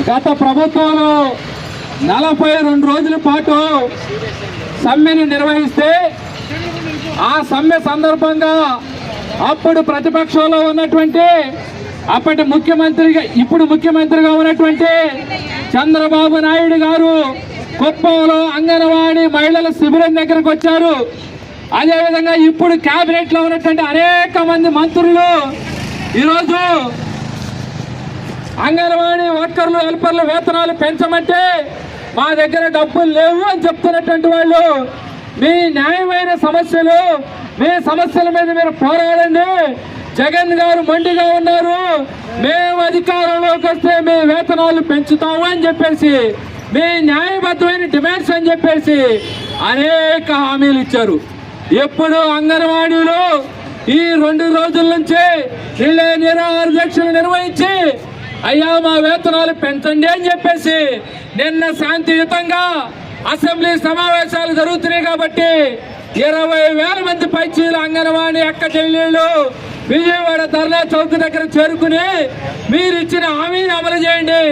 గత ప్రభుత్వంలో 42 రోజుల పాటు సమ్మెను నిర్వహిస్తే ఆ సమ్మె సందర్భంగా అప్పుడు ప్రతిపక్షంలో ఉన్నటువంటి అప్పటి ముఖ్యమంత్రిగా ఇప్పుడు ముఖ్యమంత్రిగా ఉన్నటువంటి చంద్రబాబు నాయుడు గారు కుప్పంలో అంగన్వాడీ మహిళల శిబిరం దగ్గరకు వచ్చారు. అదేవిధంగా ఇప్పుడు కేబినెట్ లో ఉన్నటువంటి అనేక మంది మంత్రులు ఈరోజు అంగన్వాడీ వర్కర్లు హెల్పర్లు వేతనాలు పెంచమంటే మా దగ్గర డబ్బులు లేవు అని చెప్తున్నటువంటి వాళ్ళు, మీ న్యాయమైన సమస్యలు, మీ సమస్యల మీద మీరు పోరాడండి. జగన్ గారు మొండిగా ఉన్నారు, మేము అధికారంలోకి వస్తే మీ వేతనాలు పెంచుతాము అని చెప్పేసి, మీ న్యాయబద్ధమైన డిమాండ్స్ అని చెప్పేసి అనేక హామీలు ఇచ్చారు. ఎప్పుడు అంగన్వాడీలో ఈ 2 రోజుల నుంచి రిలే నిరాహార దీక్షలు నిర్వహించి అయ్యా మా వేతనాలు పెంచండి అని చెప్పేసి నిన్న శాంతియుతంగా అసెంబ్లీ సమావేశాలు జరుగుతున్నాయి కాబట్టి 20,000 మంది పైచీలు అంగన్వాడీ అక్క చెల్లెళ్ళు విజయవాడ ధర్నా చౌక్ దగ్గర చేరుకుని మీరు ఇచ్చిన హామీని అమలు చేయండి,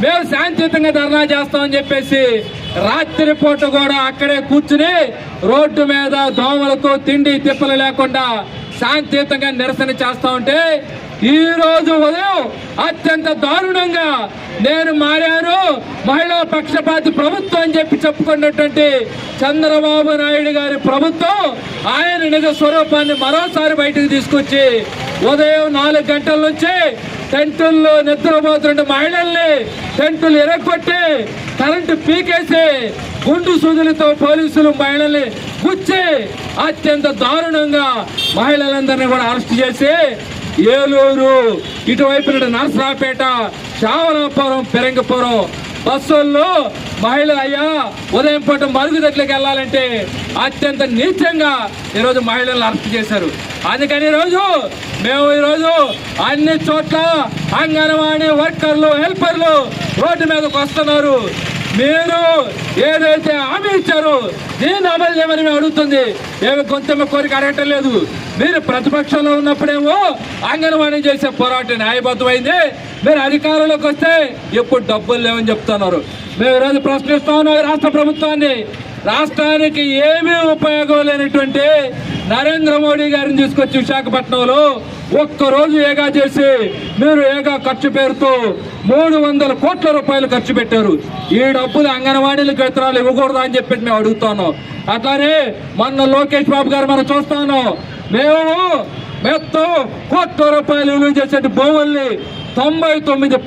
మేము శాంతియుతంగా ధర్నా చేస్తామని చెప్పేసి రాత్రి పూట కూడా అక్కడే కూర్చుని రోడ్డు మీద దోమలతో తిండి తిప్పలు లేకుండా శాంతియుతంగా నిరసన చేస్తా ఉంటే ఈ రోజు ఉదయం అత్యంత దారుణంగా నేను మారాను మహిళా పక్షపాతి ప్రభుత్వం అని చెప్పి చెప్పుకున్నటువంటి చంద్రబాబు నాయుడు గారి ప్రభుత్వం ఆయన నిజ స్వరూపాన్ని మరోసారి బయటకు తీసుకొచ్చి ఉదయం 4 గంటల నుంచి టెంటుల్లో నిద్రపోతున్న మహిళల్ని టెంటులు ఎరగొట్టి కరెంటు పీకేసి గుండు సూదులతో పోలీసులు మహిళల్ని గుచ్చి అత్యంత దారుణంగా మహిళలందరినీ కూడా అరెస్ట్ చేసి ఏలూరు ఇటువైపు నరసరావుపేట శావనాపురం పెరంగపురం బస్సుల్లో మహిళలు అయ్యా ఉదయం పూట మరుగుదొడ్లకు వెళ్ళాలంటే అత్యంత నీచంగా ఈరోజు మహిళలను అరెస్ట్ చేశారు. అందుకని మేము ఈరోజు అన్ని చోట్ల అంగన్వాడీ వర్కర్లు హెల్పర్లు రోడ్డు మీదకి వస్తున్నారు. మీరు ఏదైతే హామీ ఇచ్చారో దీన్ని అమలు చేయమని మేము అడుగుతుంది. ఏమి గొంతెమ్మ కోరిక అడగటం లేదు. మీరు ప్రతిపక్షంలో ఉన్నప్పుడేమో అంగన్వాడీ చేసే పోరాటం న్యాయబద్ధమైంది, మీరు అధికారంలోకి వస్తే ఎప్పుడు డబ్బులు లేవని చెప్తున్నారు. మేము ఈరోజు ప్రశ్నిస్తా ఉన్నాం రాష్ట్ర ప్రభుత్వాన్ని. రాష్ట్రానికి ఏమీ ఉపయోగం లేనటువంటి నరేంద్ర మోడీ గారిని తీసుకొచ్చి విశాఖపట్నంలో ఒక్కరోజు ఏగా చేసి మీరు ఏగా ఖర్చు పేరుతో 300 కోట్ల రూపాయలు ఖర్చు పెట్టారు. ఈ డబ్బులు అంగన్వాడీలకు విత్తనాలు ఇవ్వకూడదా అని చెప్పి మేము అడుగుతున్నాం. అట్లానే మొన్న లోకేష్ బాబు గారు మనం చూస్తా ఉన్నాం, మేము మొత్తం కోట్ల రూపాయలు విలువ చేసే భూముల్ని 99